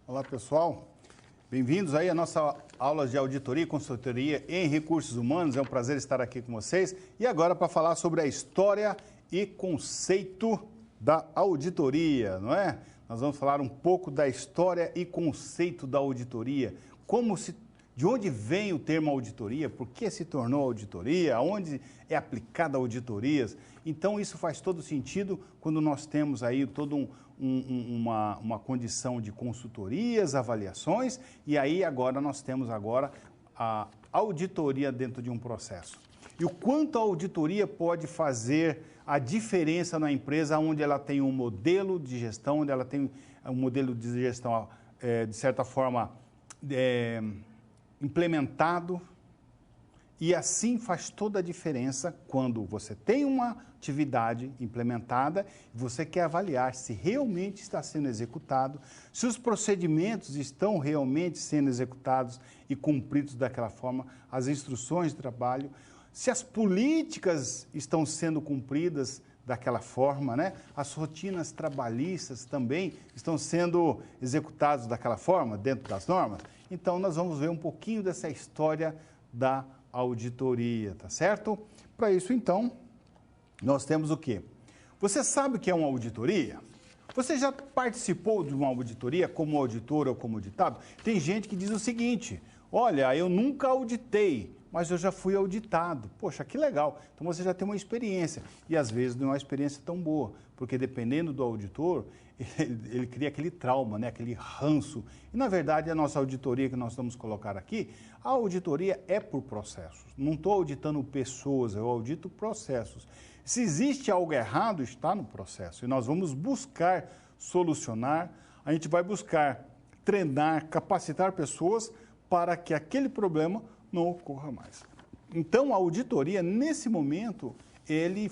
Olá, pessoal. Bem-vindos aí à nossa aula de auditoria e consultoria em recursos humanos. É um prazer estar aqui com vocês. E agora para falar sobre a história e conceito da auditoria, não é? Nós vamos falar um pouco da história e conceito da auditoria. De onde vem o termo auditoria? Por que se tornou auditoria? Aonde é aplicada auditorias? Então, isso faz todo sentido quando nós temos aí toda uma condição de consultorias, avaliações, e aí agora nós temos a auditoria dentro de um processo. E o quanto a auditoria pode fazer a diferença na empresa onde ela tem um modelo de gestão, onde ela tem um modelo de gestão, de certa forma, implementado, e assim faz toda a diferença quando você tem uma atividade implementada e você quer avaliar se realmente está sendo executado, se os procedimentos estão realmente sendo executados e cumpridos daquela forma, as instruções de trabalho, se as políticas estão sendo cumpridas daquela forma, né? As rotinas trabalhistas também estão sendo executadas daquela forma, dentro das normas. Então, nós vamos ver um pouquinho dessa história da auditoria, tá certo? Para isso, então, nós temos o quê? Você sabe o que é uma auditoria? Você já participou de uma auditoria como auditor ou como auditado? Tem gente que diz o seguinte: olha, eu nunca auditei, mas eu já fui auditado. Poxa, que legal. Então você já tem uma experiência. E às vezes não é uma experiência tão boa, porque dependendo do auditor, ele cria aquele trauma, né? Aquele ranço. E na verdade a nossa auditoria que nós vamos colocar aqui, a auditoria é por processos. Não estou auditando pessoas, eu audito processos. Se existe algo errado, está no processo. E nós vamos buscar solucionar, a gente vai buscar treinar, capacitar pessoas para que aquele problema não ocorra mais. Então, a auditoria, nesse momento, ele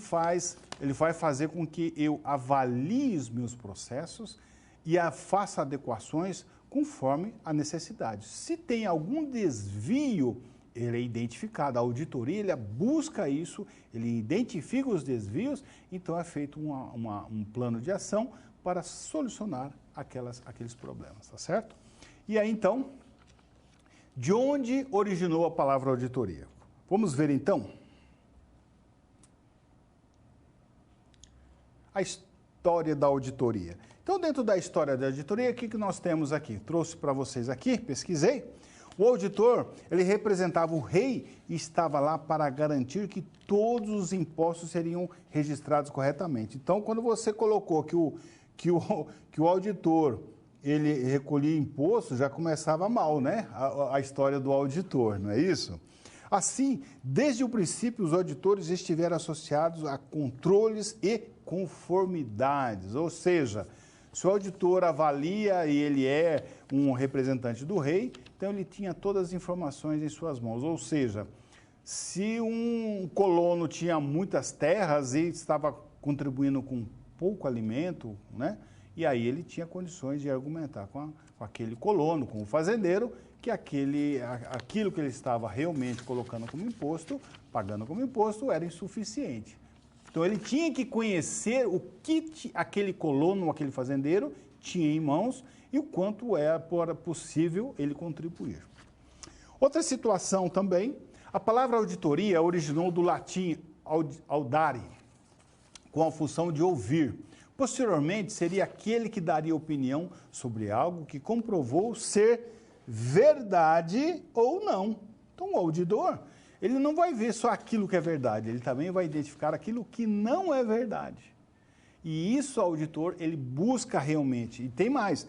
vai fazer com que eu avalie os meus processos e faça adequações conforme a necessidade. Se tem algum desvio, ele é identificado. A auditoria, ele busca isso, ele identifica os desvios, então é feito um plano de ação para solucionar aqueles problemas, tá certo? E aí, então, de onde originou a palavra auditoria? Vamos ver, então, a história da auditoria. Então, dentro da história da auditoria, o que nós temos aqui? Trouxe para vocês aqui, pesquisei. O auditor, ele representava o rei e estava lá para garantir que todos os impostos seriam registrados corretamente. Então, quando você colocou que o auditor ele recolhia imposto, já começava mal, né? A história do auditor, não é isso? Assim, desde o princípio, os auditores estiveram associados a controles e conformidades, ou seja, se o auditor avalia e ele é um representante do rei, então ele tinha todas as informações em suas mãos, ou seja, se um colono tinha muitas terras e estava contribuindo com pouco alimento, né? E aí ele tinha condições de argumentar com aquele colono, com o fazendeiro, que aquilo que ele estava realmente colocando como imposto, pagando como imposto, era insuficiente. Então ele tinha que conhecer o que aquele colono, aquele fazendeiro, tinha em mãos e o quanto era possível ele contribuir. Outra situação também, a palavra auditoria originou do latim audare, com a função de ouvir. Posteriormente, seria aquele que daria opinião sobre algo que comprovou ser verdade ou não. Então, o auditor, ele não vai ver só aquilo que é verdade, ele também vai identificar aquilo que não é verdade. E isso, o auditor, ele busca realmente. E tem mais,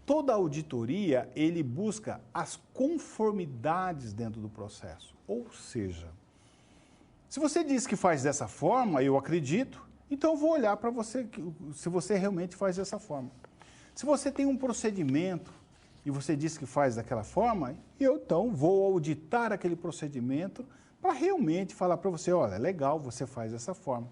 toda auditoria, ele busca as conformidades dentro do processo. Ou seja, se você diz que faz dessa forma, eu acredito, então eu vou olhar para você se você realmente faz dessa forma. Se você tem um procedimento e você diz que faz daquela forma, eu então vou auditar aquele procedimento para realmente falar para você, olha, legal, você faz dessa forma.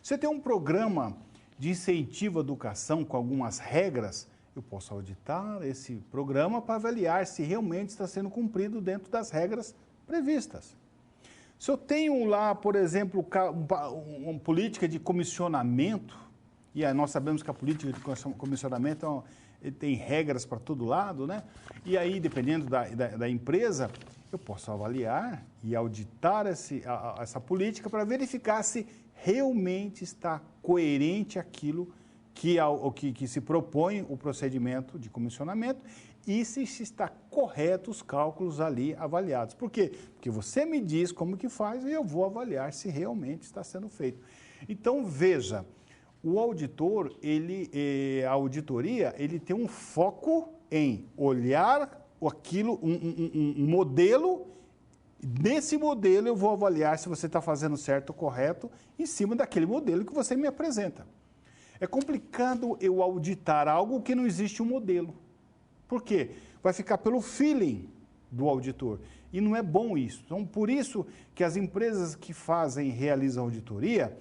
Você tem um programa de incentivo à educação com algumas regras, eu posso auditar esse programa para avaliar se realmente está sendo cumprido dentro das regras previstas. Se eu tenho lá, por exemplo, uma política de comissionamento, e nós sabemos que a política de comissionamento ele tem regras para todo lado, né? E aí, dependendo da empresa, eu posso avaliar e auditar essa política para verificar se realmente está coerente aquilo que se propõe o procedimento de comissionamento e se está correto os cálculos ali avaliados. Por quê? Porque você me diz como que faz e eu vou avaliar se realmente está sendo feito. Então, veja, o auditor, a auditoria, ele tem um foco em olhar aquilo, um modelo. Nesse modelo eu vou avaliar se você está fazendo certo ou correto em cima daquele modelo que você me apresenta. É complicado eu auditar algo que não existe um modelo. Por quê? Vai ficar pelo feeling do auditor. E não é bom isso. Então, por isso que as empresas que fazem e realizam auditoria,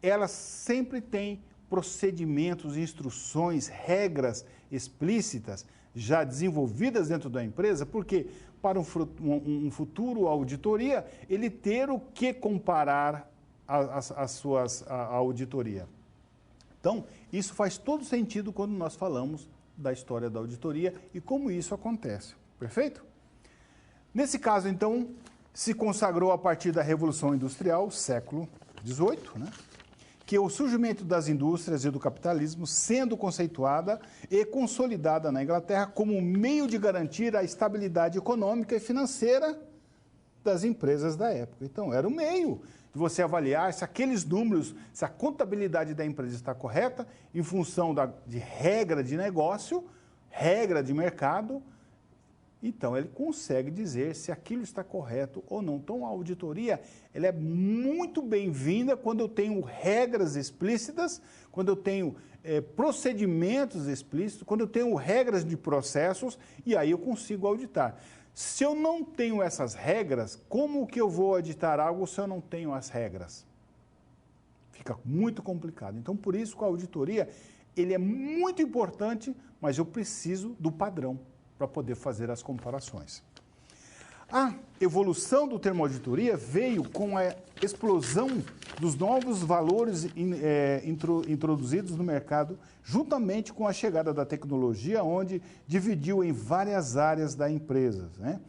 elas sempre têm procedimentos, instruções, regras explícitas já desenvolvidas dentro da empresa, porque para um futuro auditoria, ele ter o que comparar a auditoria. Então, isso faz todo sentido quando nós falamos da história da auditoria e como isso acontece. Perfeito? Nesse caso, então, se consagrou a partir da Revolução Industrial, século XVIII, né? Que o surgimento das indústrias e do capitalismo sendo conceituada e consolidada na Inglaterra como meio de garantir a estabilidade econômica e financeira das empresas da época. Então, era o meio de você avaliar se aqueles números, se a contabilidade da empresa está correta, em função de regra de negócio, regra de mercado. Então, ele consegue dizer se aquilo está correto ou não. Então, a auditoria ela é muito bem-vinda quando eu tenho regras explícitas, quando eu tenho procedimentos explícitos, quando eu tenho regras de processos, e aí eu consigo auditar. Se eu não tenho essas regras, como que eu vou auditar algo se eu não tenho as regras? Fica muito complicado. Então, por isso que a auditoria ele é muito importante, mas eu preciso do padrão para poder fazer as comparações. A evolução do termo auditoria veio com a explosão dos novos valores introduzidos no mercado, juntamente com a chegada da tecnologia, onde dividiu em várias áreas da empresa, né?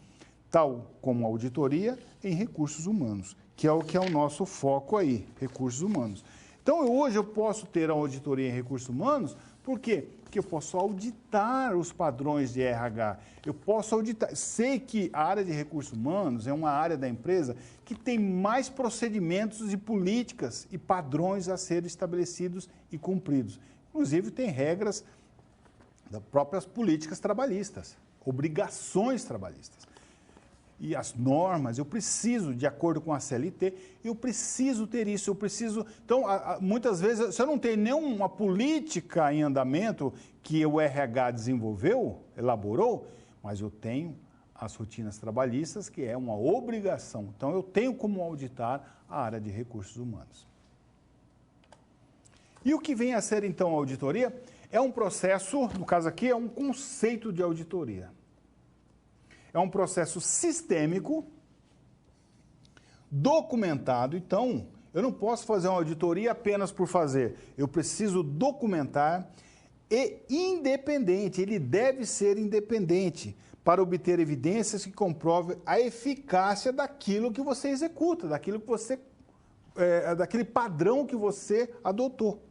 Tal como a auditoria em recursos humanos, que é o nosso foco aí, recursos humanos. Então, hoje eu posso ter a auditoria em recursos humanos, por quê? Porque eu posso auditar os padrões de RH, eu posso auditar. Sei que a área de recursos humanos é uma área da empresa que tem mais procedimentos e políticas e padrões a serem estabelecidos e cumpridos. Inclusive, tem regras das próprias políticas trabalhistas, obrigações trabalhistas. E as normas, eu preciso, de acordo com a CLT, eu preciso ter isso, eu preciso... Então, muitas vezes, se eu não tenho nenhuma política em andamento que o RH desenvolveu, elaborou, mas eu tenho as rotinas trabalhistas, que é uma obrigação. Então, eu tenho como auditar a área de recursos humanos. E o que vem a ser, então, a auditoria? É um processo, no caso aqui, é um conceito de auditoria. É um processo sistêmico, documentado. Então, eu não posso fazer uma auditoria apenas por fazer. Eu preciso documentar e independente. Ele deve ser independente para obter evidências que comprovem a eficácia daquilo que você executa, daquilo que você, daquele padrão que você adotou.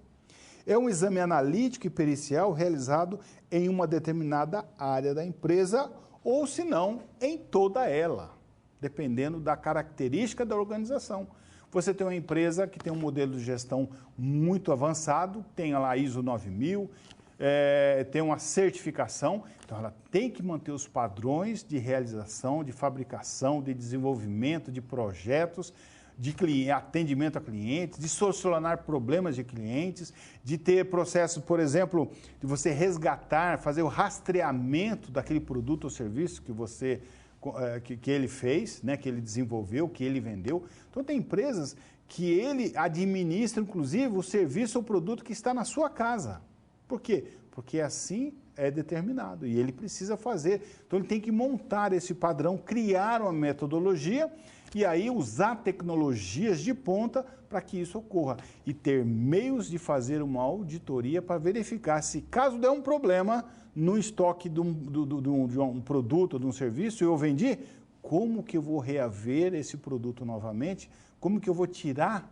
É um exame analítico e pericial realizado em uma determinada área da empresa ou, se não, em toda ela, dependendo da característica da organização. Você tem uma empresa que tem um modelo de gestão muito avançado, tem lá a ISO 9000, tem uma certificação, então ela tem que manter os padrões de realização, de fabricação, de desenvolvimento de projetos, de atendimento a clientes, de solucionar problemas de clientes, de ter processos, por exemplo, de você resgatar, fazer o rastreamento daquele produto ou serviço que ele fez, né, que ele desenvolveu, que ele vendeu. Então, tem empresas que ele administra, inclusive, o serviço ou produto que está na sua casa. Por quê? Porque assim é determinado e ele precisa fazer. Então, ele tem que montar esse padrão, criar uma metodologia e aí usar tecnologias de ponta para que isso ocorra e ter meios de fazer uma auditoria para verificar se, caso der um problema, no estoque de um produto, de um serviço, e eu vendi, como que eu vou reaver esse produto novamente? Como que eu vou tirar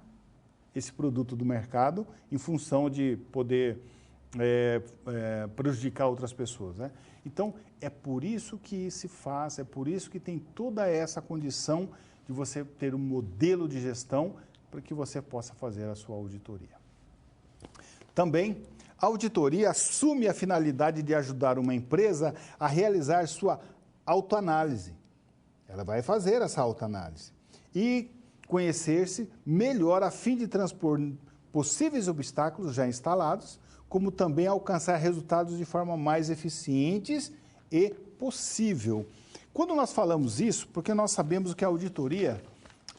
esse produto do mercado em função de poder prejudicar outras pessoas, né? Então, é por isso que se faz, é por isso que tem toda essa condição de você ter um modelo de gestão para que você possa fazer a sua auditoria. Também, a auditoria assume a finalidade de ajudar uma empresa a realizar sua autoanálise. Ela vai fazer essa autoanálise e conhecer-se melhor a fim de transpor possíveis obstáculos já instalados, como também alcançar resultados de forma mais eficientes e possível. Quando nós falamos isso, porque nós sabemos que a auditoria,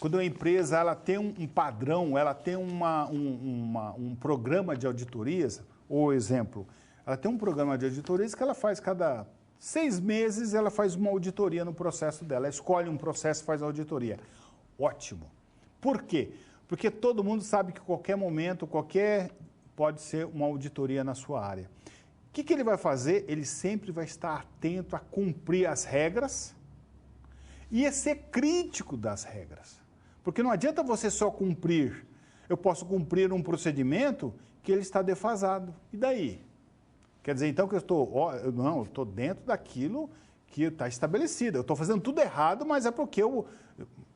quando a empresa ela tem um padrão, ela tem um programa de auditorias, ou exemplo, ela tem um programa de auditorias que ela faz cada 6 meses, ela faz uma auditoria no processo dela, ela escolhe um processo e faz a auditoria. Ótimo. Por quê? Porque todo mundo sabe que a qualquer momento, pode ser uma auditoria na sua área. O que ele vai fazer? Ele sempre vai estar atento a cumprir as regras e a ser crítico das regras. Porque não adianta você só cumprir. Eu posso cumprir um procedimento que ele está defasado. E daí? Quer dizer, então, que eu estou dentro daquilo que está estabelecido. Eu estou fazendo tudo errado, mas é porque eu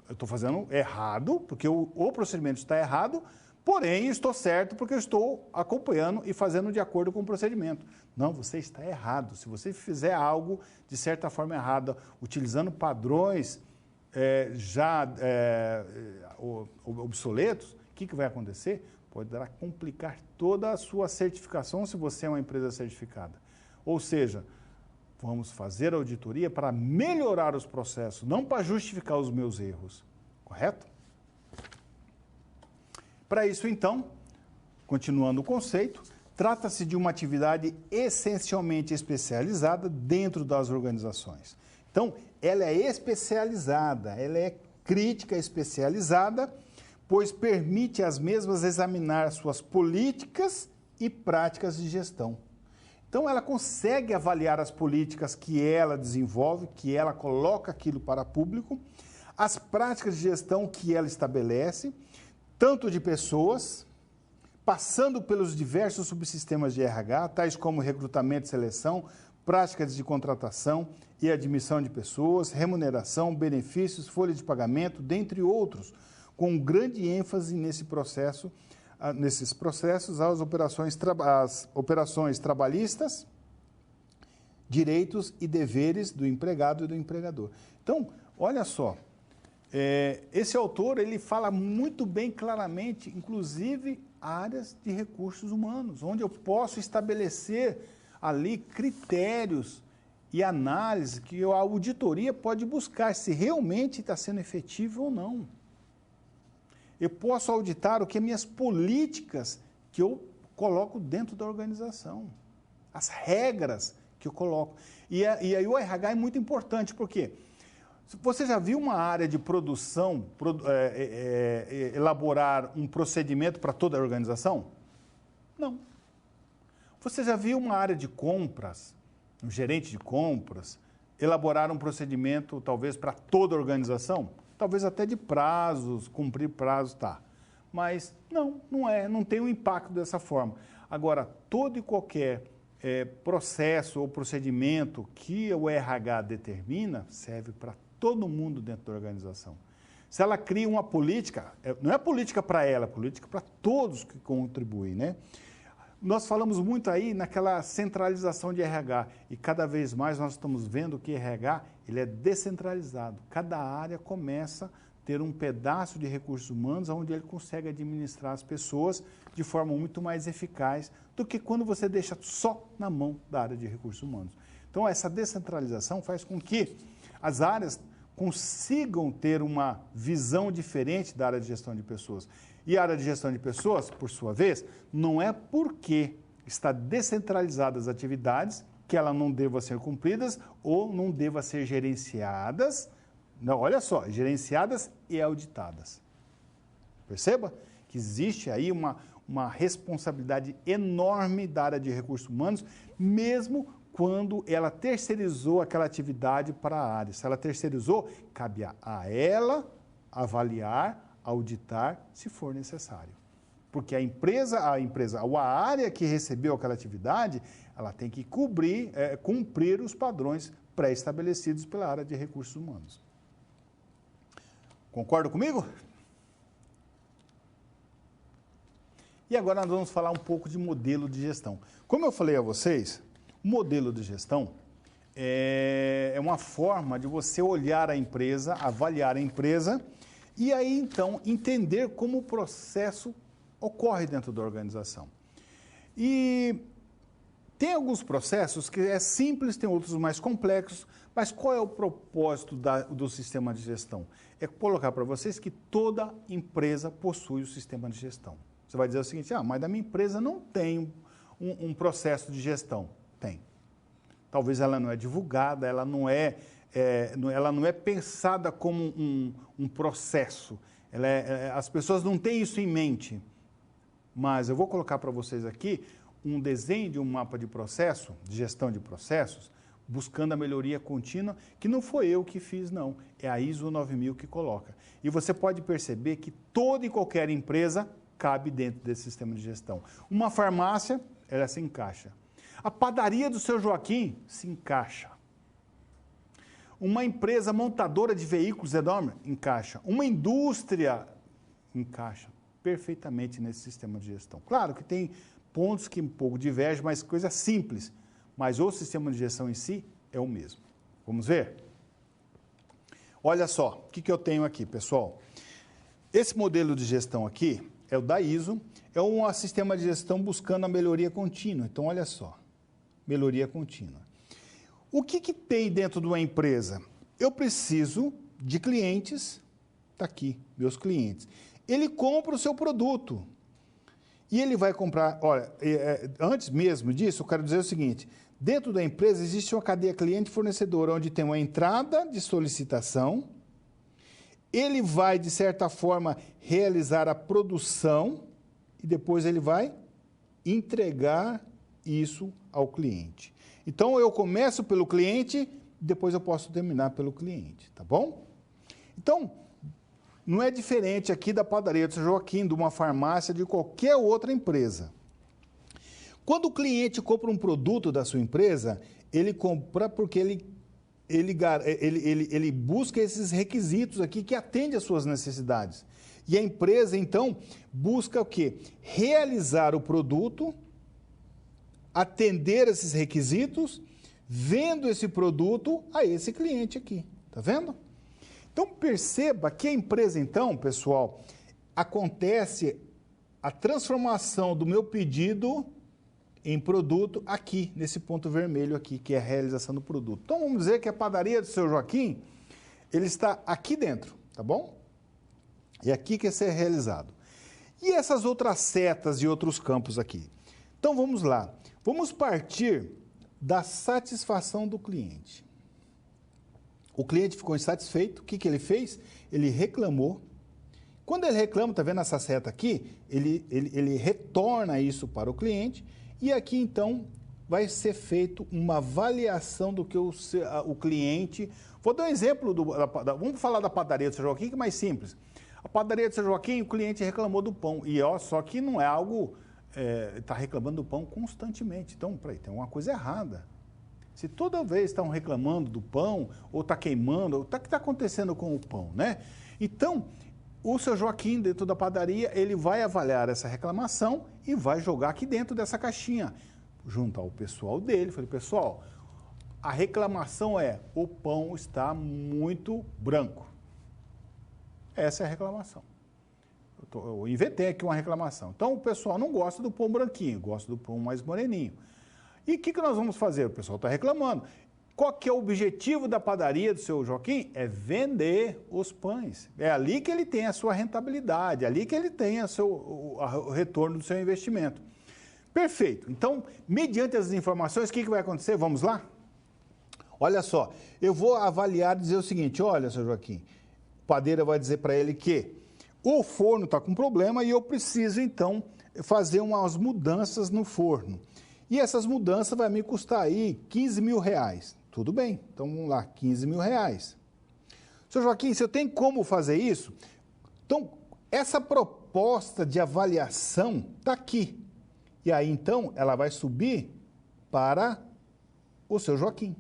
estou fazendo errado, porque o procedimento está errado, porém, estou certo porque eu estou acompanhando e fazendo de acordo com o procedimento. Não, você está errado. Se você fizer algo de certa forma errada, utilizando padrões obsoletos, o que vai acontecer? Poderá complicar toda a sua certificação se você é uma empresa certificada. Ou seja, vamos fazer auditoria para melhorar os processos, não para justificar os meus erros. Correto? Para isso, então, continuando o conceito, trata-se de uma atividade essencialmente especializada dentro das organizações. Então, ela é especializada, ela é crítica especializada, pois permite às mesmas examinar suas políticas e práticas de gestão. Então, ela consegue avaliar as políticas que ela desenvolve, que ela coloca aquilo para público, as práticas de gestão que ela estabelece, tanto de pessoas, passando pelos diversos subsistemas de RH, tais como recrutamento e seleção, práticas de contratação e admissão de pessoas, remuneração, benefícios, folha de pagamento, dentre outros, com grande ênfase nesses processos, as operações trabalhistas, direitos e deveres do empregado e do empregador. Então, olha só, esse autor ele fala muito bem claramente, inclusive, áreas de recursos humanos, onde eu posso estabelecer ali critérios e análise que a auditoria pode buscar se realmente está sendo efetivo ou não. Eu posso auditar o que minhas políticas que eu coloco dentro da organização, as regras que eu coloco. E aí o RH é muito importante, porque você já viu uma área de produção elaborar um procedimento para toda a organização? Não. Você já viu uma área de compras, um gerente de compras, elaborar um procedimento talvez para toda a organização? Talvez até de prazos, cumprir prazos, tá. Mas não tem um impacto dessa forma. Agora, todo e qualquer processo ou procedimento que o RH determina serve para todo mundo dentro da organização. Se ela cria uma política, não é política para ela, é política para todos que contribuem, né? Nós falamos muito aí naquela centralização de RH e cada vez mais nós estamos vendo que RH ele é descentralizado. Cada área começa a ter um pedaço de recursos humanos onde ele consegue administrar as pessoas de forma muito mais eficaz do que quando você deixa só na mão da área de recursos humanos. Então, essa descentralização faz com que as áreas consigam ter uma visão diferente da área de gestão de pessoas. E a área de gestão de pessoas, por sua vez, não é porque está descentralizada as atividades que elas não devam ser cumpridas ou não devam ser gerenciadas. Não, olha só, gerenciadas e auditadas. Perceba que existe aí uma responsabilidade enorme da área de recursos humanos, mesmo quando ela terceirizou aquela atividade para a área. Se ela terceirizou, cabe a ela avaliar, auditar, se for necessário. Porque a empresa, ou a área que recebeu aquela atividade, ela tem que cumprir os padrões pré-estabelecidos pela área de recursos humanos. Concorda comigo? E agora nós vamos falar um pouco de modelo de gestão. Como eu falei a vocês, o modelo de gestão é uma forma de você olhar a empresa, avaliar a empresa e aí então entender como o processo ocorre dentro da organização. E tem alguns processos que é simples, tem outros mais complexos, mas qual é o propósito do sistema de gestão? É colocar para vocês que toda empresa possui o sistema de gestão. Você vai dizer o seguinte, mas da minha empresa não tem um processo de gestão. Tem. Talvez ela não é divulgada, ela não é pensada como um processo. As pessoas não têm isso em mente. Mas eu vou colocar para vocês aqui um desenho de um mapa de processo, de gestão de processos, buscando a melhoria contínua, que não foi eu que fiz, não. É a ISO 9000 que coloca. E você pode perceber que toda e qualquer empresa cabe dentro desse sistema de gestão. Uma farmácia, ela se encaixa. A padaria do seu Joaquim se encaixa. Uma empresa montadora de veículos enorme, encaixa. Uma indústria, encaixa perfeitamente nesse sistema de gestão. Claro que tem pontos que um pouco divergem, mas coisa simples. Mas o sistema de gestão em si é o mesmo. Vamos ver? Olha só, o que eu tenho aqui, pessoal? Esse modelo de gestão aqui é o da ISO, é um sistema de gestão buscando a melhoria contínua. Então, olha só, melhoria contínua. O que tem dentro de uma empresa? Eu preciso de clientes, está aqui, meus clientes. Ele compra o seu produto. E ele vai comprar, olha, antes mesmo disso, eu quero dizer o seguinte, dentro da empresa existe uma cadeia cliente-fornecedor, onde tem uma entrada de solicitação, ele vai, de certa forma, realizar a produção e depois ele vai entregar isso ao cliente. Então, eu começo pelo cliente, depois eu posso terminar pelo cliente, tá bom? Então, não é diferente aqui da padaria do São Joaquim, de uma farmácia, de qualquer outra empresa. Quando o cliente compra um produto da sua empresa, ele compra porque ele busca esses requisitos aqui que atendem às suas necessidades. E a empresa, então, busca o quê? Realizar o produto, atender esses requisitos, vendo esse produto a esse cliente aqui. Tá vendo? Então, perceba que a empresa, então, pessoal, acontece a transformação do meu pedido em produto aqui, nesse ponto vermelho aqui, que é a realização do produto. Então, vamos dizer que a padaria do seu Joaquim, ele está aqui dentro, tá bom? E aqui que é ser realizado. E essas outras setas e outros campos aqui? Então, vamos lá. Vamos partir da satisfação do cliente. O cliente ficou insatisfeito, o que ele fez? Ele reclamou. Quando ele reclama, está vendo essa seta aqui? Ele retorna isso para o cliente e aqui, então, vai ser feito uma avaliação do que o cliente... Vou dar um exemplo, vamos falar da padaria do São Joaquim, que é mais simples. A padaria do São Joaquim, o cliente reclamou do pão. E só que não é algo... Está reclamando do pão constantemente. Então, peraí, tem uma coisa errada. Se toda vez estão reclamando do pão, ou está queimando, o que está acontecendo com o pão, né? Então, o seu Joaquim, dentro da padaria, ele vai avaliar essa reclamação e vai jogar aqui dentro dessa caixinha, junto ao pessoal dele. Falei, pessoal, a reclamação é, o pão está muito branco. Essa é a reclamação. Eu inventei aqui uma reclamação. Então, o pessoal não gosta do pão branquinho, gosta do pão mais moreninho. E o que nós vamos fazer? O pessoal está reclamando. Qual que é o objetivo da padaria do seu Joaquim? É vender os pães. É ali que ele tem a sua rentabilidade, é ali que ele tem o retorno do seu investimento. Perfeito. Então, mediante essas informações, o que vai acontecer? Vamos lá? Olha só, eu vou avaliar e dizer o seguinte, olha, seu Joaquim, o padeiro vai dizer para ele que o forno está com problema e eu preciso, então, fazer umas mudanças no forno. E essas mudanças vai me custar aí 15 mil reais. Tudo bem, então vamos lá, 15 mil reais. Seu Joaquim, você tem como fazer isso? Então, essa proposta de avaliação está aqui. E aí, então, ela vai subir para o seu Joaquim,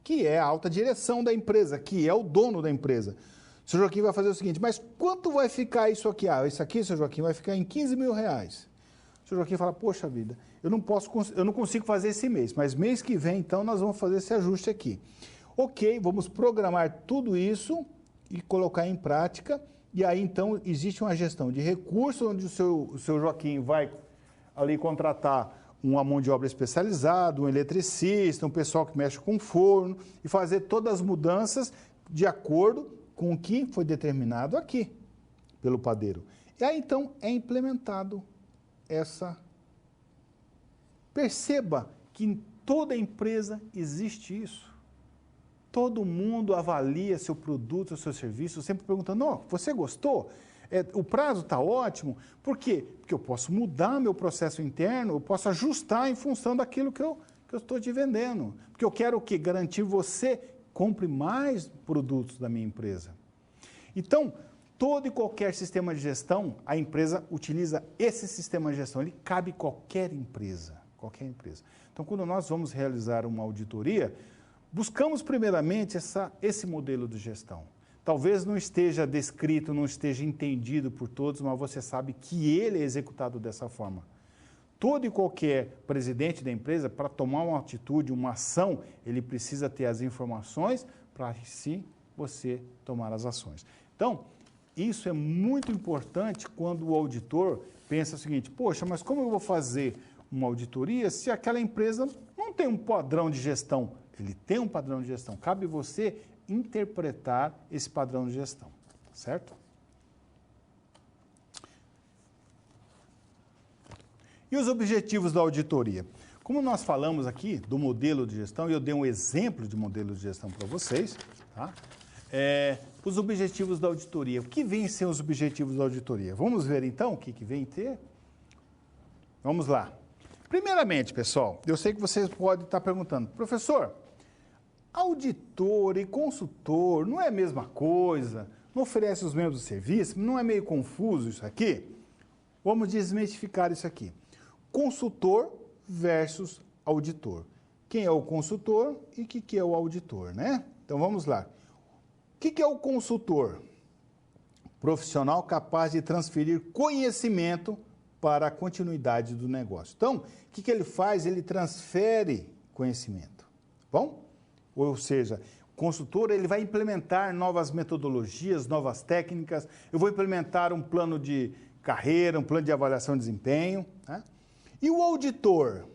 que é a alta direção da empresa, que é o dono da empresa. O seu Joaquim vai fazer o seguinte, mas quanto vai ficar isso aqui? Ah, isso aqui, seu Joaquim, vai ficar em 15 mil reais. O seu Joaquim fala, poxa vida, eu não consigo fazer esse mês, mas mês que vem, então, nós vamos fazer esse ajuste aqui. Ok, vamos programar tudo isso e colocar em prática, e aí, então, existe uma gestão de recursos, onde o seu Joaquim vai ali contratar uma mão de obra especializada, um eletricista, um pessoal que mexe com forno, e fazer todas as mudanças de acordo com o que foi determinado aqui pelo padeiro. E aí, então, é implementado essa... Perceba que em toda empresa existe isso. Todo mundo avalia seu produto, seu serviço, sempre perguntando, oh, você gostou? O prazo está ótimo? Por quê? Porque eu posso mudar meu processo interno, eu posso ajustar em função daquilo que eu estou te vendendo. Porque eu quero o quê? Garantir você compre mais produtos da minha empresa. Então, todo e qualquer sistema de gestão, a empresa utiliza esse sistema de gestão. Ele cabe a qualquer empresa. Qualquer empresa. Então, quando nós vamos realizar uma auditoria, buscamos primeiramente esse modelo de gestão. Talvez não esteja descrito, não esteja entendido por todos, mas você sabe que ele é executado dessa forma. Todo e qualquer presidente da empresa, para tomar uma atitude, uma ação, ele precisa ter as informações para, sim, você tomar as ações. Então, isso é muito importante quando o auditor pensa o seguinte, poxa, mas como eu vou fazer uma auditoria se aquela empresa não tem um padrão de gestão? Ele tem um padrão de gestão. Cabe você interpretar esse padrão de gestão, certo? E os objetivos da auditoria? Como nós falamos aqui do modelo de gestão, e eu dei um exemplo de modelo de gestão para vocês, tá? Os objetivos da auditoria. O que vem ser os objetivos da auditoria? Vamos ver então o que vem ter? Vamos lá. Primeiramente, pessoal, eu sei que vocês podem estar perguntando, professor, auditor e consultor não é a mesma coisa? Não oferece os mesmos serviços? Não é meio confuso isso aqui? Vamos desmistificar isso aqui. Consultor versus auditor. Quem é o consultor e o que é o auditor, né? Então vamos lá. O que é o consultor? Profissional capaz de transferir conhecimento para a continuidade do negócio. Então, o que ele faz? Ele transfere conhecimento. Bom? Ou seja, o consultor ele vai implementar novas metodologias, novas técnicas. Eu vou implementar um plano de carreira, um plano de avaliação de desempenho. Né? E o auditor?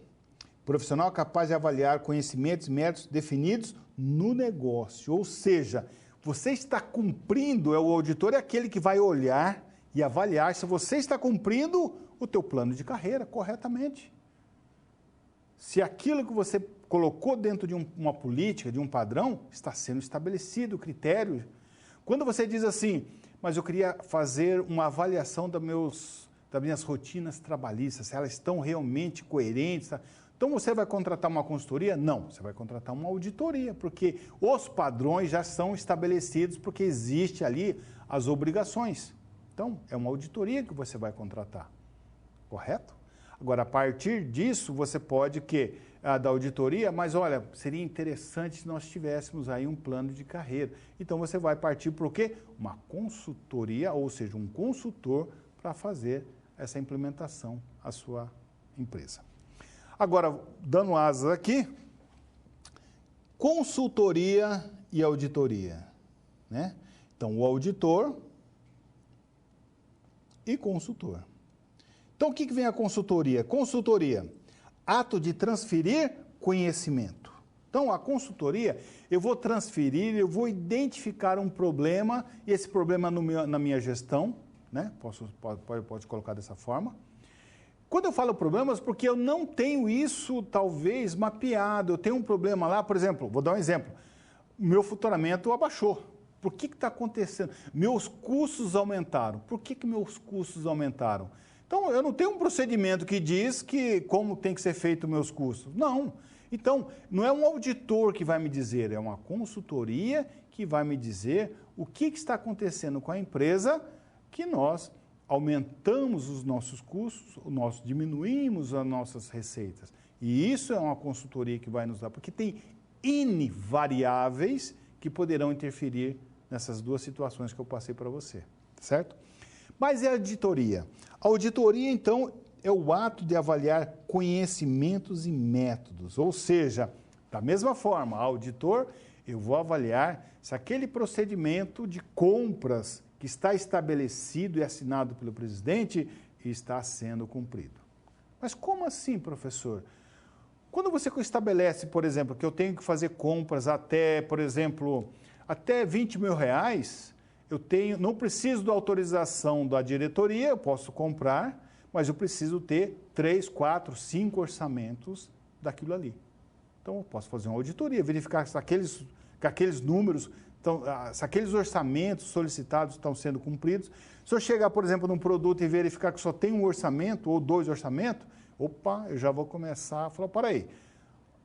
Profissional capaz de avaliar conhecimentos e métodos definidos no negócio. Ou seja, você está cumprindo, o auditor é aquele que vai olhar e avaliar se você está cumprindo o teu plano de carreira corretamente. Se aquilo que você colocou dentro de uma política, de um padrão, está sendo estabelecido, o critério. Quando você diz assim, mas eu queria fazer uma avaliação das minhas rotinas trabalhistas, se elas estão realmente coerentes, tá? Então você vai contratar uma consultoria? Não, você vai contratar uma auditoria, porque os padrões já são estabelecidos, porque existe ali as obrigações. Então, é uma auditoria que você vai contratar, correto? Agora, a partir disso, você pode da auditoria, mas olha, seria interessante se nós tivéssemos aí um plano de carreira. Então, você vai partir para o quê? Uma consultoria, ou seja, um consultor para fazer essa implementação à sua empresa. Agora, dando asas aqui, consultoria e auditoria, né? Então, o auditor e consultor. Então, o que vem a consultoria? Consultoria, ato de transferir conhecimento. Então, a consultoria, eu vou transferir, eu vou identificar um problema, e esse problema na minha gestão, né? Pode colocar dessa forma. Quando eu falo problemas, porque eu não tenho isso, talvez, mapeado. Eu tenho um problema lá, por exemplo, vou dar um exemplo. O meu faturamento abaixou. Por que está acontecendo? Meus custos aumentaram. Por que meus custos aumentaram? Então, eu não tenho um procedimento que diz que como tem que ser feito os meus custos. Não. Então, não é um auditor que vai me dizer, é uma consultoria que vai me dizer o que está acontecendo com a empresa, que nós aumentamos os nossos custos, nós diminuímos as nossas receitas. E isso é uma consultoria que vai nos dar, porque tem N variáveis que poderão interferir nessas duas situações que eu passei para você, certo? Mas é a auditoria. A auditoria, então, é o ato de avaliar conhecimentos e métodos, ou seja, da mesma forma, auditor, eu vou avaliar se aquele procedimento de compras que está estabelecido e assinado pelo presidente está sendo cumprido. Mas como assim, professor? Quando você estabelece, por exemplo, que eu tenho que fazer compras até, por exemplo, até R$20.000, não preciso da autorização da diretoria, eu posso comprar, mas eu preciso ter 3, 4, 5 orçamentos daquilo ali. Então, eu posso fazer uma auditoria, verificar se aqueles números, se aqueles orçamentos solicitados estão sendo cumpridos. Se eu chegar, por exemplo, num produto e verificar que só tem um orçamento ou 2 orçamentos, opa, eu já vou começar a falar, peraí,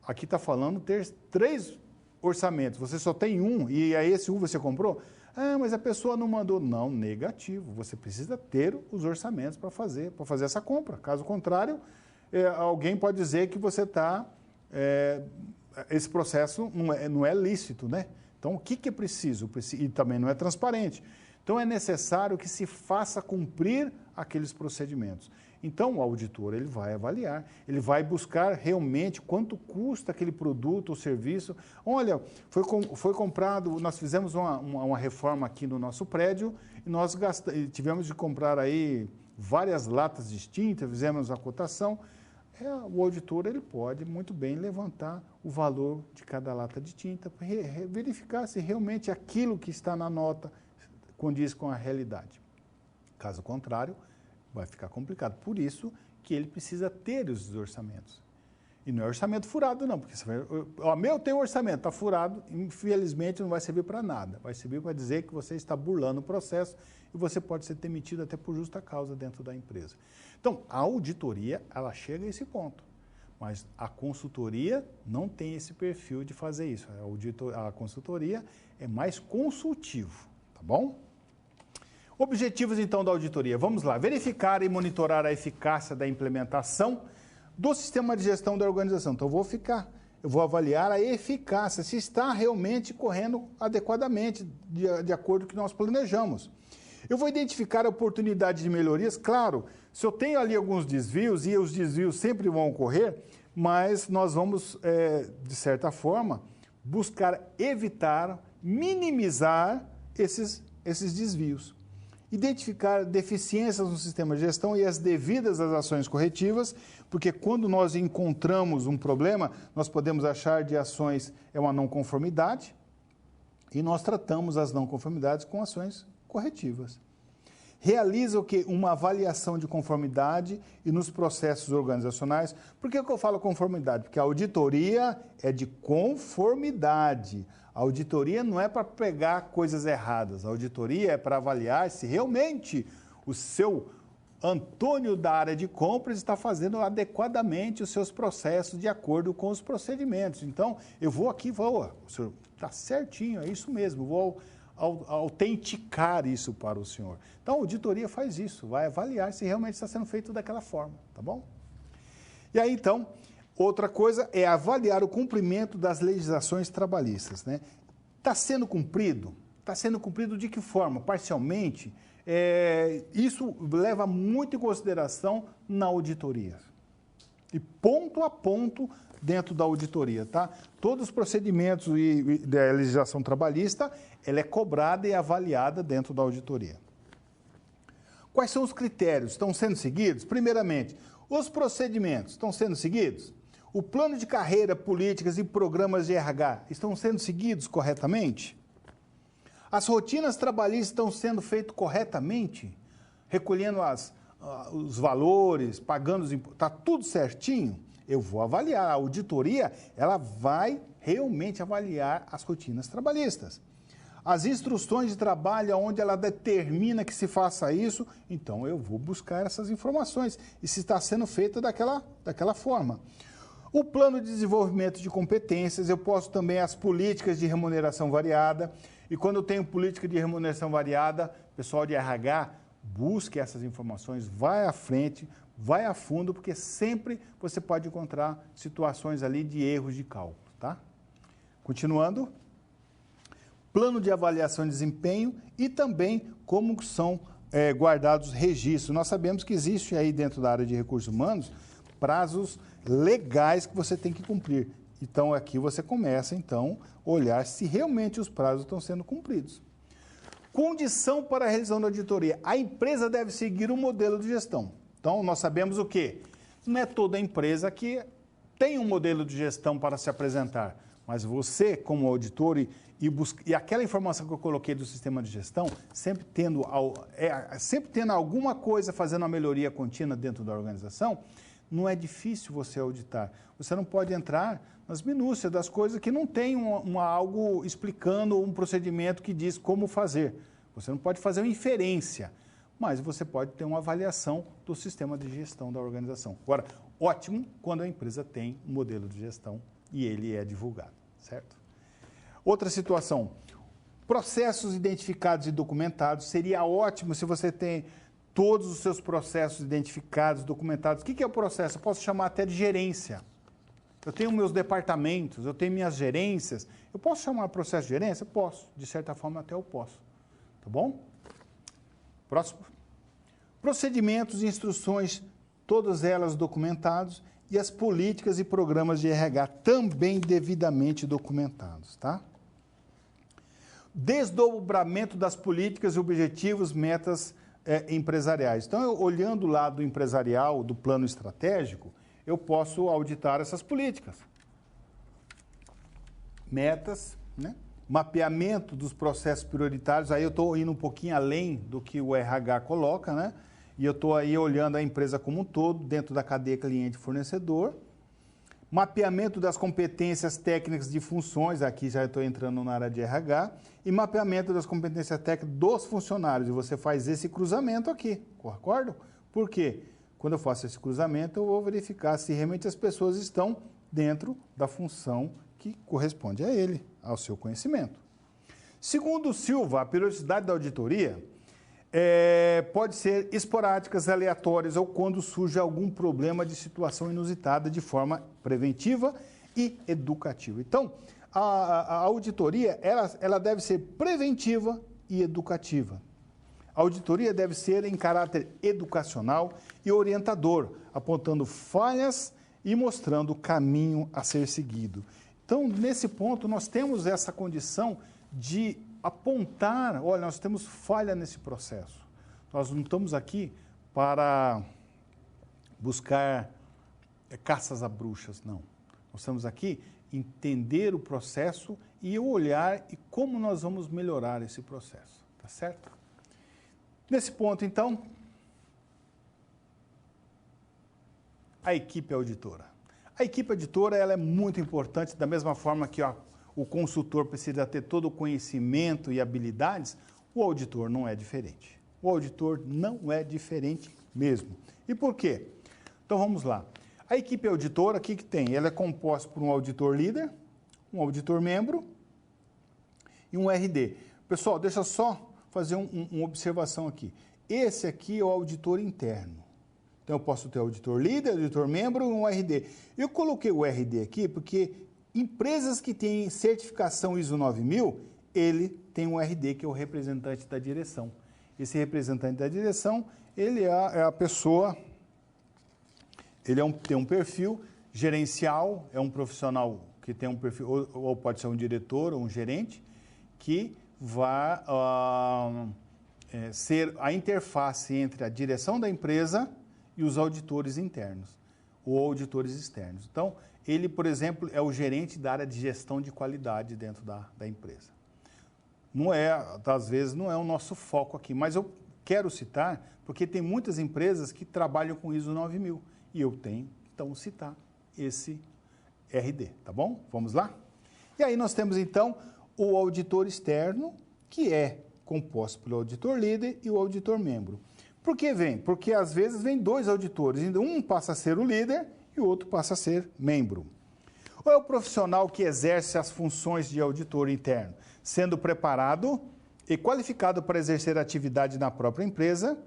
aqui está falando ter 3 orçamentos, você só tem um, e aí esse um você comprou? Ah, mas a pessoa não mandou. Não, negativo, você precisa ter os orçamentos para fazer essa compra. Caso contrário, alguém pode dizer que você está... esse processo não é lícito, né? Então, o que é preciso? E também não é transparente. Então, é necessário que se faça cumprir aqueles procedimentos. Então, o auditor ele vai avaliar, ele vai buscar realmente quanto custa aquele produto ou serviço. Olha, foi comprado, nós fizemos uma reforma aqui no nosso prédio e nós tivemos de comprar aí várias latas distintas, fizemos a cotação. O auditor ele pode muito bem levantar o valor de cada lata de tinta, verificar se realmente aquilo que está na nota condiz com a realidade. Caso contrário, vai ficar complicado. Por isso que ele precisa ter os orçamentos. E não é orçamento furado, não, porque meu tem um orçamento, está furado, infelizmente não vai servir para nada. Vai servir para dizer que você está burlando o processo e você pode ser demitido até por justa causa dentro da empresa. Então, a auditoria, ela chega a esse ponto, mas a consultoria não tem esse perfil de fazer isso. A consultoria é mais consultivo, tá bom? Objetivos, então, da auditoria. Vamos lá. Verificar e monitorar a eficácia da implementação do sistema de gestão da organização. Então, eu vou avaliar a eficácia, se está realmente correndo adequadamente, de acordo com o que nós planejamos. Eu vou identificar a oportunidade de melhorias. Claro, se eu tenho ali alguns desvios, e os desvios sempre vão ocorrer, mas nós vamos, de certa forma, buscar evitar, minimizar esses desvios. Identificar deficiências no sistema de gestão e as devidas às ações corretivas, porque quando nós encontramos um problema, nós podemos achar de ações uma não conformidade e nós tratamos as não conformidades com ações corretivas. Realiza o quê? Uma avaliação de conformidade e nos processos organizacionais. Por que eu falo conformidade? Porque a auditoria é de conformidade. A auditoria não é para pegar coisas erradas. A auditoria é para avaliar se realmente o seu Antônio da área de compras está fazendo adequadamente os seus processos de acordo com os procedimentos. Então, eu vou aqui e vou, o senhor está certinho, é isso mesmo, vou autenticar isso para o senhor. Então, a auditoria faz isso, vai avaliar se realmente está sendo feito daquela forma, tá bom? E aí, então, outra coisa é avaliar o cumprimento das legislações trabalhistas, né? Está sendo cumprido? Está sendo cumprido de que forma? Parcialmente? Isso leva muito em consideração na auditoria. E ponto a ponto dentro da auditoria, tá? Todos os procedimentos da legislação trabalhista, ela é cobrada e avaliada dentro da auditoria. Quais são os critérios? Estão sendo seguidos? Primeiramente, os procedimentos estão sendo seguidos? O plano de carreira, políticas e programas de RH estão sendo seguidos corretamente? As rotinas trabalhistas estão sendo feitas corretamente? Recolhendo os valores, pagando os impostos, está tudo certinho? Eu vou avaliar. A auditoria, ela vai realmente avaliar as rotinas trabalhistas. as instruções de trabalho, onde ela determina que se faça isso, então eu vou buscar essas informações e se está sendo feito daquela forma. O plano de desenvolvimento de competências, eu posso também as políticas de remuneração variada, e quando eu tenho política de remuneração variada, pessoal de RH, busque essas informações, vai à frente, vai a fundo, porque sempre você pode encontrar situações ali de erros de cálculo, tá? Continuando, plano de avaliação de desempenho e também como são guardados registros. Nós sabemos que existe aí dentro da área de recursos humanos prazos legais que você tem que cumprir. Então, aqui você começa, então, a olhar se realmente os prazos estão sendo cumpridos. Condição para a realização da auditoria. A empresa deve seguir um modelo de gestão. Então, nós sabemos o quê? Não é toda empresa que tem um modelo de gestão para se apresentar, mas você, como auditor, e aquela informação que eu coloquei do sistema de gestão, sempre tendo alguma coisa fazendo uma melhoria contínua dentro da organização, não é difícil você auditar. Você não pode entrar nas minúcias das coisas que não tem algo explicando um procedimento que diz como fazer. Você não pode fazer uma inferência, mas você pode ter uma avaliação do sistema de gestão da organização. Agora, ótimo quando a empresa tem um modelo de gestão e ele é divulgado, certo? Outra situação, processos identificados e documentados. Seria ótimo se você tem todos os seus processos identificados, documentados. O que é o processo? Eu posso chamar até de gerência. Eu tenho meus departamentos, eu tenho minhas gerências. Eu posso chamar processo de gerência? Posso. De certa forma, até eu posso. Tá bom? Próximo. Procedimentos e instruções, todas elas documentadas, e as políticas e programas de RH também devidamente documentados, tá? Desdobramento das políticas, objetivos, metas empresariais. Então, olhando o lado empresarial, do plano estratégico, eu posso auditar essas políticas. Metas, né? Mapeamento dos processos prioritários, aí eu estou indo um pouquinho além do que o RH coloca, né? E eu estou aí olhando a empresa como um todo, dentro da cadeia cliente-fornecedor. Mapeamento das competências técnicas de funções, aqui já estou entrando na área de RH, e mapeamento das competências técnicas dos funcionários, e você faz esse cruzamento aqui, concordo? Por quê? Quando eu faço esse cruzamento, eu vou verificar se realmente as pessoas estão dentro da função que corresponde a ele, ao seu conhecimento. Segundo o Silva, a periodicidade da auditoria pode ser esporádicas, aleatórias ou quando surge algum problema de situação inusitada de forma preventiva e educativa. Então, a auditoria ela deve ser preventiva e educativa. A auditoria deve ser em caráter educacional e orientador, apontando falhas e mostrando o caminho a ser seguido. Então, nesse ponto, nós temos essa condição de apontar, olha, nós temos falha nesse processo. Nós não estamos aqui para buscar caças a bruxas, não. Nós estamos aqui entender o processo e olhar e como nós vamos melhorar esse processo, tá certo? Nesse ponto, então, a equipe auditora. A equipe auditora ela é muito importante, da mesma forma que o consultor precisa ter todo o conhecimento e habilidades, o auditor não é diferente. O auditor não é diferente mesmo. E por quê? Então vamos lá. A equipe auditora, o que tem? Ela é composta por um auditor líder, um auditor membro e um RD. Pessoal, deixa eu só fazer uma observação aqui. Esse aqui é o auditor interno. Então eu posso ter auditor líder, auditor membro e um RD. Eu coloquei o RD aqui porque empresas que têm certificação ISO 9000, ele tem um RD, que é o representante da direção. Esse representante da direção, ele é a pessoa, ele tem um perfil gerencial, é um profissional que tem um perfil, ou pode ser um diretor ou um gerente, que vai ser a interface entre a direção da empresa e os auditores internos, ou auditores externos. Então, ele, por exemplo, é o gerente da área de gestão de qualidade dentro da empresa. Não é, às vezes, não é o nosso foco aqui, mas eu quero citar, porque tem muitas empresas que trabalham com ISO 9000, e eu tenho, então, citar esse RD, tá bom? Vamos lá? E aí nós temos, então, o auditor externo que é composto pelo auditor líder e o auditor membro. Por que vem? Porque às vezes vem dois auditores, um passa a ser o líder e o outro passa a ser membro. Ou é o profissional que exerce as funções de auditor interno, sendo preparado e qualificado para exercer a atividade na própria empresa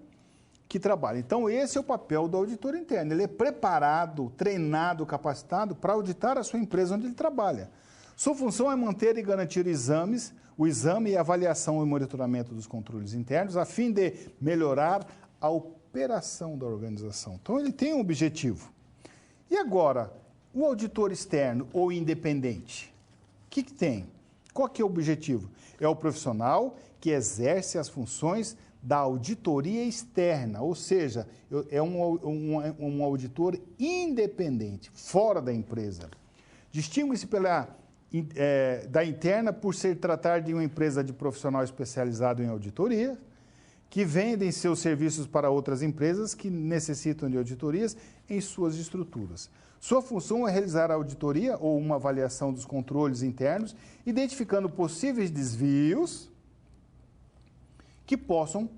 que trabalha. Então, esse é o papel do auditor interno. Ele é preparado, treinado, capacitado para auditar a sua empresa onde ele trabalha. Sua função é manter e garantir o exame e avaliação e monitoramento dos controles internos, a fim de melhorar a operação da organização. Então, ele tem um objetivo. E agora, o auditor externo ou independente, o que tem? Qual que é o objetivo? É o profissional que exerce as funções da auditoria externa, ou seja, é um auditor independente, fora da empresa. Distingue-se da interna por ser tratar de uma empresa de profissional especializado em auditoria, que vendem seus serviços para outras empresas que necessitam de auditorias em suas estruturas. Sua função é realizar a auditoria ou uma avaliação dos controles internos, identificando possíveis desvios que possam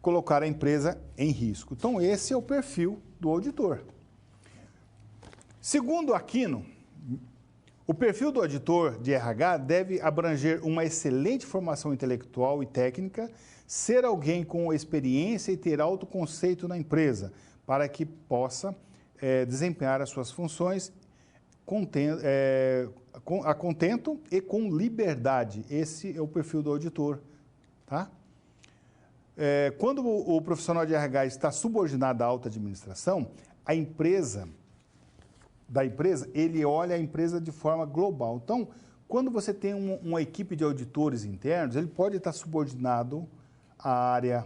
colocar a empresa em risco. Então, esse é o perfil do auditor. Segundo Aquino, o perfil do auditor de RH deve abranger uma excelente formação intelectual e técnica, ser alguém com experiência e ter autoconceito na empresa, para que possa desempenhar as suas funções a contento e com liberdade. Esse é o perfil do auditor, tá? Quando o profissional de RH está subordinado à alta administração, ele olha a empresa de forma global. Então, quando você tem uma equipe de auditores internos, ele pode estar subordinado à área,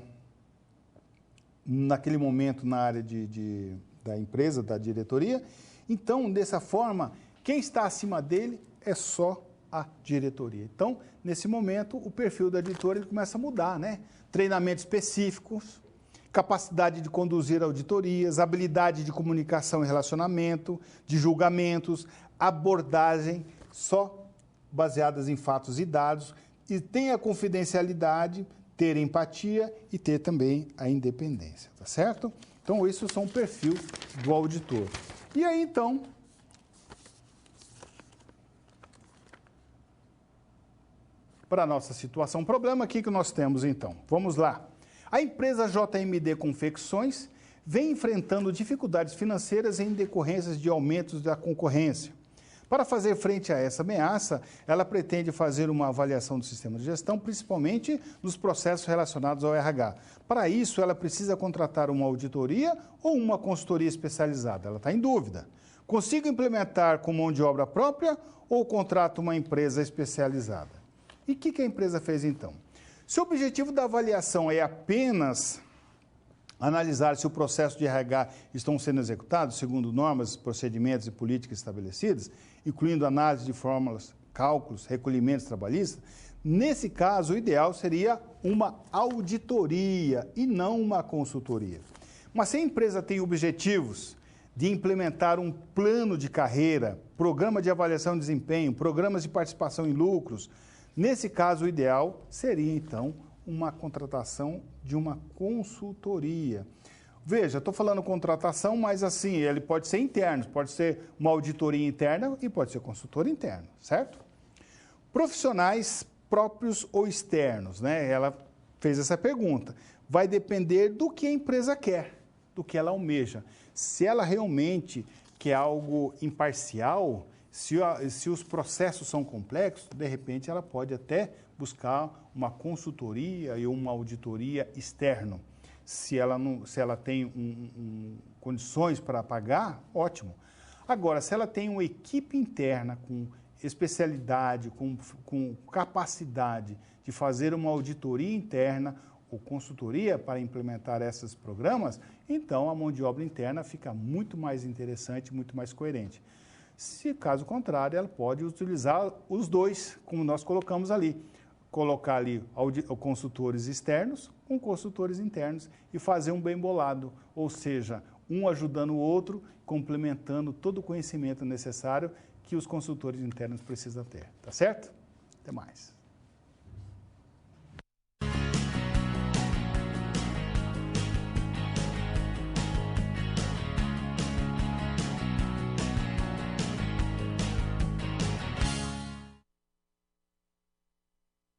naquele momento, na área da empresa, da diretoria. Então, dessa forma, quem está acima dele é só a diretoria. Então, nesse momento, o perfil do auditor ele começa a mudar, né? Treinamentos específicos, capacidade de conduzir auditorias, habilidade de comunicação e relacionamento, de julgamentos, abordagem só baseadas em fatos e dados, e tem a confidencialidade, ter empatia e ter também a independência, tá certo? Então, esses são o perfil do auditor. E aí, então, para a nossa situação, problema aqui que nós temos, então. Vamos lá. A empresa JMD Confecções vem enfrentando dificuldades financeiras em decorrências de aumentos da concorrência. Para fazer frente a essa ameaça, ela pretende fazer uma avaliação do sistema de gestão, principalmente nos processos relacionados ao RH. Para isso, ela precisa contratar uma auditoria ou uma consultoria especializada. Ela está em dúvida. Consigo implementar com mão de obra própria ou contrato uma empresa especializada? E o que a empresa fez então? Se o objetivo da avaliação é apenas analisar se o processo de RH estão sendo executados segundo normas, procedimentos e políticas estabelecidas, incluindo análise de fórmulas, cálculos, recolhimentos trabalhistas, nesse caso o ideal seria uma auditoria e não uma consultoria. Mas se a empresa tem objetivos de implementar um plano de carreira, programa de avaliação de desempenho, programas de participação em lucros, nesse caso, o ideal seria, então, uma contratação de uma consultoria. Veja, estou falando contratação, mas assim, ele pode ser interno, pode ser uma auditoria interna e pode ser consultor interno, certo? Profissionais próprios ou externos, né? Ela fez essa pergunta. Vai depender do que a empresa quer, do que ela almeja. Se ela realmente quer algo imparcial, se os processos são complexos, de repente ela pode até buscar uma consultoria e uma auditoria externa. Se ela tem condições para pagar, ótimo. Agora, se ela tem uma equipe interna com especialidade, com capacidade de fazer uma auditoria interna ou consultoria para implementar esses programas, então a mão de obra interna fica muito mais interessante, muito mais coerente. Se caso contrário, ela pode utilizar os dois, como nós colocamos ali. Colocar ali consultores externos com consultores internos e fazer um bem bolado, ou seja, um ajudando o outro, complementando todo o conhecimento necessário que os consultores internos precisam ter. Tá certo? Até mais.